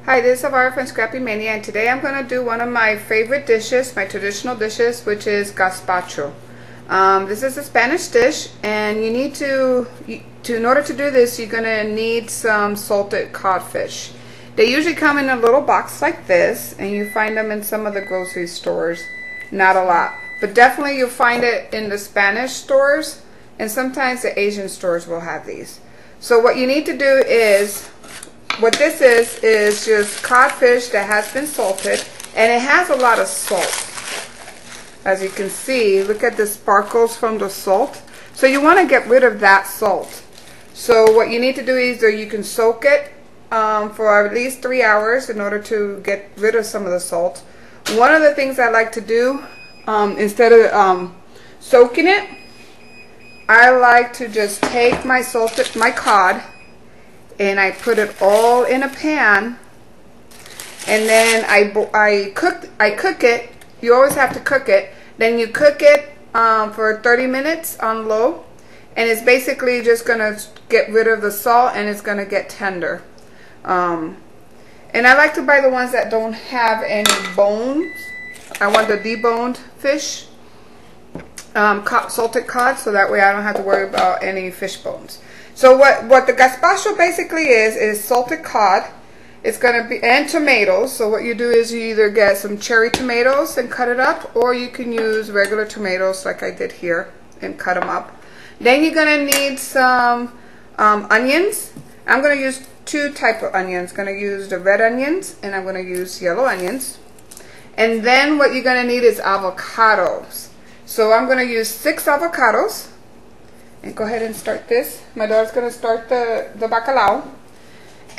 Hi, this is Avara from Scrappy Mania, and today I'm going to do one of my favorite dishes, my traditional dishes, which is Gaspacho. This is a Spanish dish, and you need in order to do this, you're going to need some salted codfish. They usually come in a little box like this, and you find them in some of the grocery stores. Not a lot, but definitely you'll find it in the Spanish stores, and sometimes the Asian stores will have these. So what you need to do is, what this is just codfish that has been salted, and it has a lot of salt. As you can see, look at the sparkles from the salt. So you want to get rid of that salt. So what you need to do is either you can soak it for at least 3 hours in order to get rid of some of the salt. One of the things I like to do, instead of soaking it, I like to just take my cod, and I put it all in a pan, and then I cook it. You always have to cook it. Then you cook it for 30 minutes on low, and it's basically just gonna get rid of the salt, and it's gonna get tender. And I like to buy the ones that don't have any bones. I want the deboned fish, salted cod, so that way I don't have to worry about any fish bones. So what the Gaspacho basically is salted cod. It's going to be, and tomatoes. So what you do is you either get some cherry tomatoes and cut it up, or you can use regular tomatoes like I did here and cut them up. Then you're going to need some onions. I'm going to use two types of onions. I'm going to use the red onions, and I'm going to use yellow onions. And then what you're going to need is avocados. So I'm going to use 6 avocados. And go ahead and start this. My daughter's gonna start the bacalao,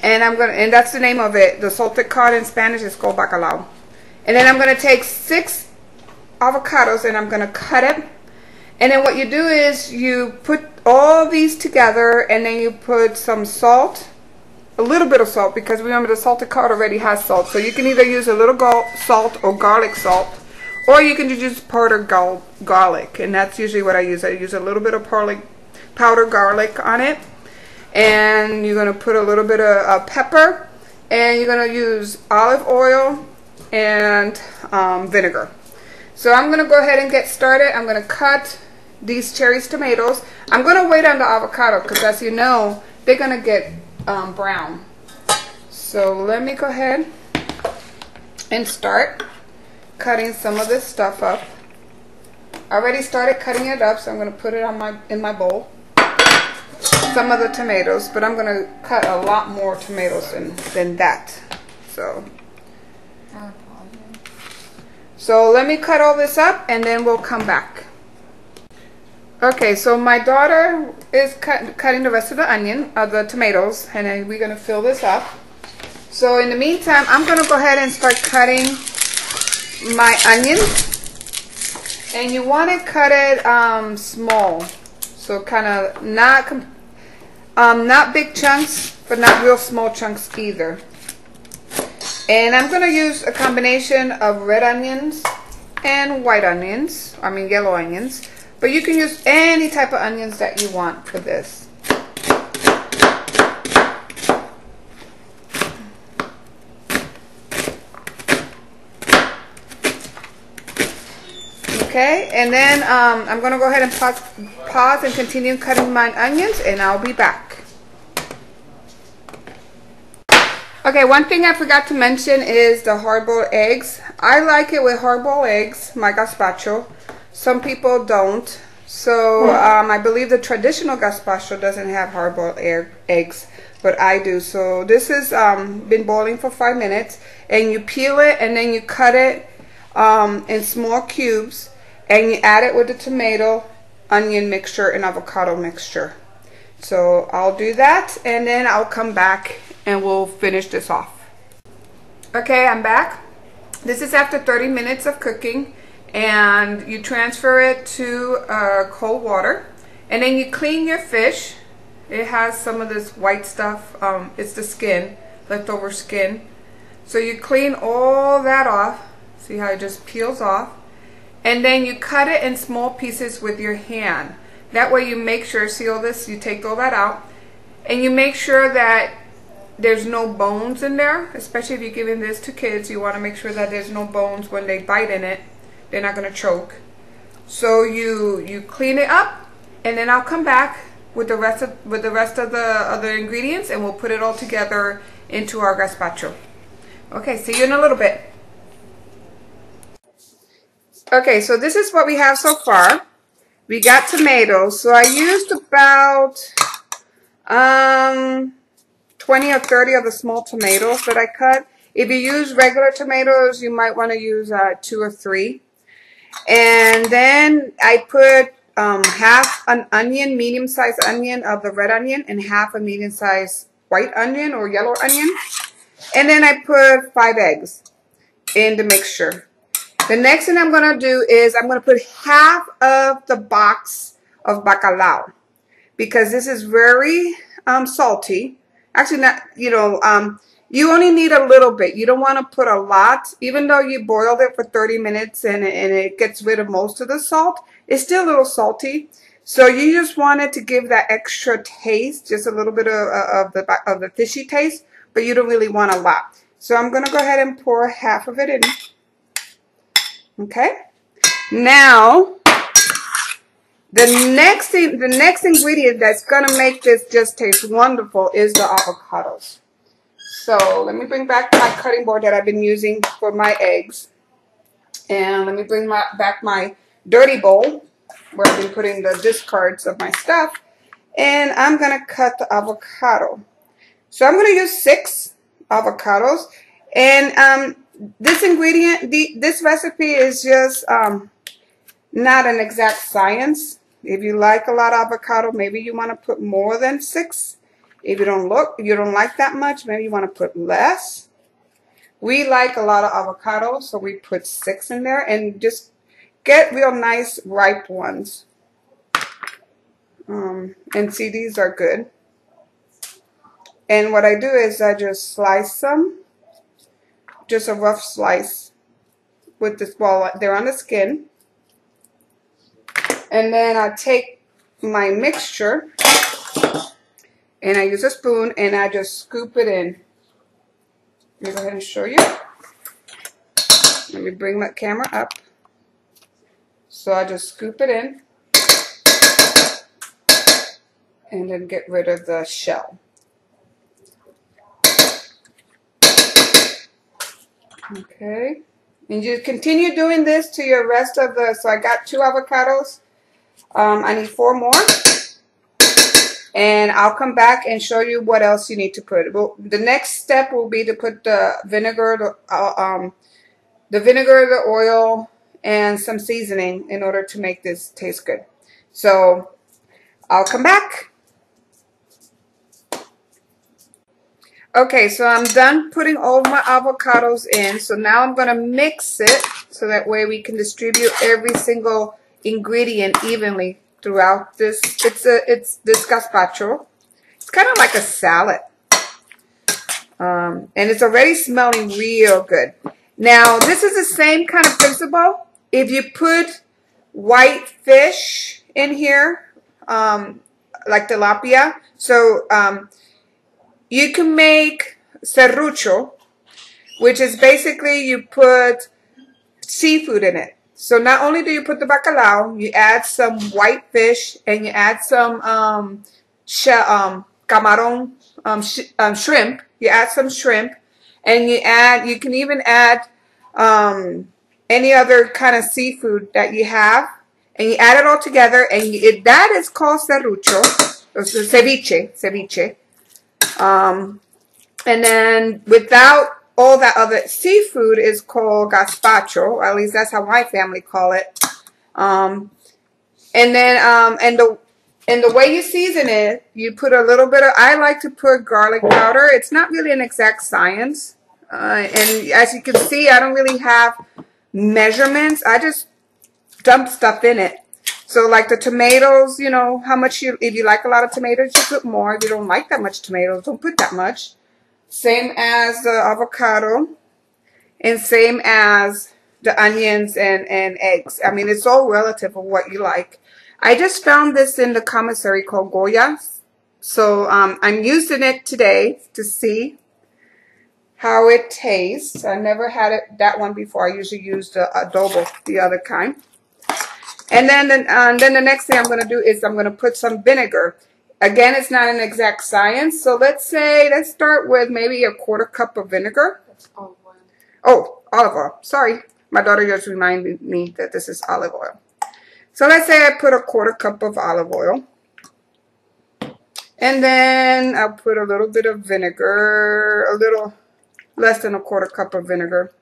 and that's the name of it. The salted cod in Spanish is called bacalao. And then I'm gonna take 6 avocados and I'm gonna cut it. And then what you do is you put all these together, and then you put some salt, a little bit of salt, because remember the salted cod already has salt. So you can either use a little salt or garlic salt, or you can just use powdered garlic, and that's usually what I use. I use a little bit of powdered garlic on it, and you're going to put a little bit of pepper, and you're going to use olive oil and vinegar. So I'm going to go ahead and get started. I'm going to cut these cherry tomatoes. I'm going to wait on the avocado because, as you know, they're going to get brown. So let me go ahead and start cutting some of this stuff up. I already started cutting it up, so I'm going to put it on in my bowl. Some of the tomatoes, but I'm going to cut a lot more tomatoes than that. So let me cut all this up, and then we'll come back. Okay, so my daughter is cutting the rest of the tomatoes, and then we're going to fill this up. So in the meantime, I'm going to go ahead and start cutting my onions, and you want to cut it small, so kind of not big chunks, but not real small chunks either. And I'm going to use a combination of red onions and white onions, I mean yellow onions, but you can use any type of onions that you want for this. Okay, and then I'm going to go ahead and pause and continue cutting my onions, and I'll be back. Okay, one thing I forgot to mention is the hard-boiled eggs. I like it with hard-boiled eggs, my Gaspacho. Some people don't. So I believe the traditional Gaspacho doesn't have hard-boiled eggs, but I do. So this has been boiling for 5 minutes, and you peel it, and then you cut it in small cubes, and you add it with the tomato, onion mixture, and avocado mixture. So I'll do that, and then I'll come back and we'll finish this off. Okay, I'm back. This is after 30 minutes of cooking, and you transfer it to cold water, and then you clean your fish. It has some of this white stuff. It's the skin, leftover skin. So you clean all that off. See how it just peels off? And then you cut it in small pieces with your hand. That way you make sure, see all this, you take all that out, and you make sure that there's no bones in there, especially if you're giving this to kids. You want to make sure that there's no bones when they bite in it. They're not going to choke. So you clean it up, and then I'll come back with the rest of the other ingredients, and we'll put it all together into our gazpacho. Okay, see you in a little bit. Okay, so this is what we have so far. We got tomatoes. So I used about 20 or 30 of the small tomatoes that I cut. If you use regular tomatoes, you might want to use 2 or 3. And then I put half an onion, medium-sized onion of the red onion, and half a medium-sized white onion or yellow onion. And then I put 5 eggs in the mixture. The next thing I'm going to do is I'm going to put half of the box of bacalao, because this is very salty. Actually, not, you only need a little bit. You don't want to put a lot. Even though you boiled it for 30 minutes and it gets rid of most of the salt, it's still a little salty. So you just want it to give that extra taste, just a little bit of the fishy taste, but you don't really want a lot. So I'm going to go ahead and pour half of it in. Okay. Now, the next ingredient that's going to make this just taste wonderful is the avocados. So let me bring back my cutting board that I've been using for my eggs. And let me bring back my dirty bowl where I've been putting the discards of my stuff. And I'm going to cut the avocado. So I'm going to use 6 avocados. And this ingredient, this recipe is just not an exact science. If you like a lot of avocado, maybe you want to put more than 6. If you don't like that much, maybe you want to put less. We like a lot of avocado, so we put 6 in there, and just get real nice ripe ones. And see, these are good. And what I do is I just slice them, just a rough slice with this ball. They're on the skin. And then I take my mixture and I use a spoon and I just scoop it in. Let me go ahead and show you. Let me bring my camera up. So I just scoop it in and then get rid of the shell. Okay. And you continue doing this to your rest of the, so I got 2 avocados. I need 4 more. And I'll come back and show you what else you need to put. Well, the next step will be to put the vinegar, the oil, and some seasoning in order to make this taste good. So I'll come back. Okay, so I'm done putting all my avocados in. So now I'm going to mix it so that way we can distribute every single ingredient evenly throughout this. It's this gazpacho. It's kind of like a salad. And it's already smelling real good. Now, this is the same kind of principle. If you put white fish in here, like tilapia, so you can make serrucho, which is basically you put seafood in it. So not only do you put the bacalao, you add some white fish and you add some camarón, shrimp. You add some shrimp, and you can even add any other kind of seafood that you have, and you add it all together, and that is called serrucho, or ceviche. And then without all that other seafood is called gazpacho. At least that's how my family call it. And the way you season it, you put a little bit of, I like to put garlic powder. It's not really an exact science. And as you can see, I don't really have measurements. I just dump stuff in it. So like the tomatoes, you know, if you like a lot of tomatoes, you put more. If you don't like that much tomatoes, don't put that much. Same as the avocado, and same as the onions and eggs. I mean, it's all relative of what you like. I just found this in the commissary called Goya So I'm using it today to see how it tastes. I never had that one before. I usually use the adobo, the other kind. And then the next thing I'm going to do is I'm going to put some vinegar. Again, it's not an exact science. So let's start with maybe a 1/4 cup of vinegar. That's olive oil. Oh, olive oil. Sorry. My daughter just reminded me that this is olive oil. So let's say I put a 1/4 cup of olive oil. And then I'll put a little bit of vinegar, a little less than a 1/4 cup of vinegar.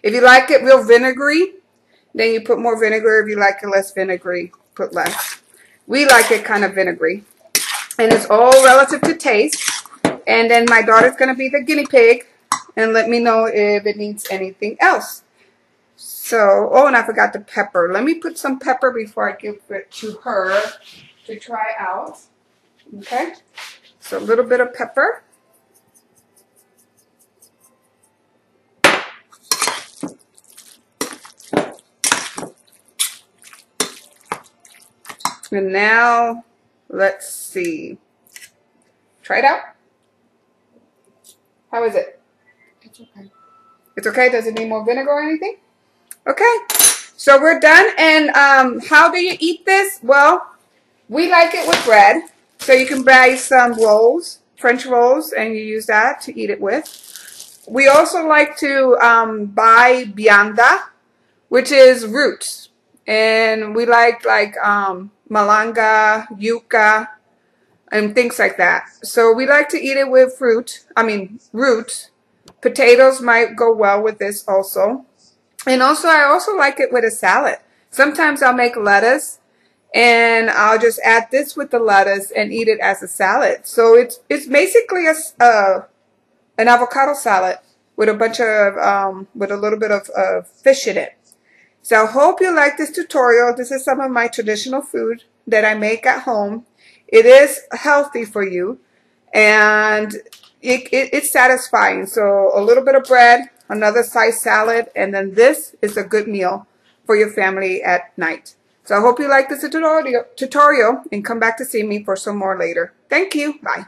If you like it real vinegary, then you put more vinegar. If you like it less vinegary, put less. We like it kind of vinegary. And it's all relative to taste. And then my daughter's going to be the guinea pig and let me know if it needs anything else. So, oh, and I forgot the pepper. Let me put some pepper before I give it to her to try out. Okay, so a little bit of pepper. And now, let's see. Try it out. How is it? It's okay. It's okay? Does it need more vinegar or anything? Okay, so we're done. And how do you eat this? Well, we like it with bread. So you can buy some rolls, French rolls, and you use that to eat it with. We also like to buy vianda, which is roots. And we like malanga, yuca, and things like that. So we like to eat it with roots. Potatoes might go well with this also. And also, I also like it with a salad. Sometimes I'll make lettuce. And I'll just add this with the lettuce and eat it as a salad. So it's basically an avocado salad with a bunch of with a little bit of fish in it. So I hope you like this tutorial. This is some of my traditional food that I make at home. It is healthy for you, and it's satisfying. So a little bit of bread, another size salad, and then this is a good meal for your family at night. So I hope you like this tutorial and come back to see me for some more later. Thank you. Bye.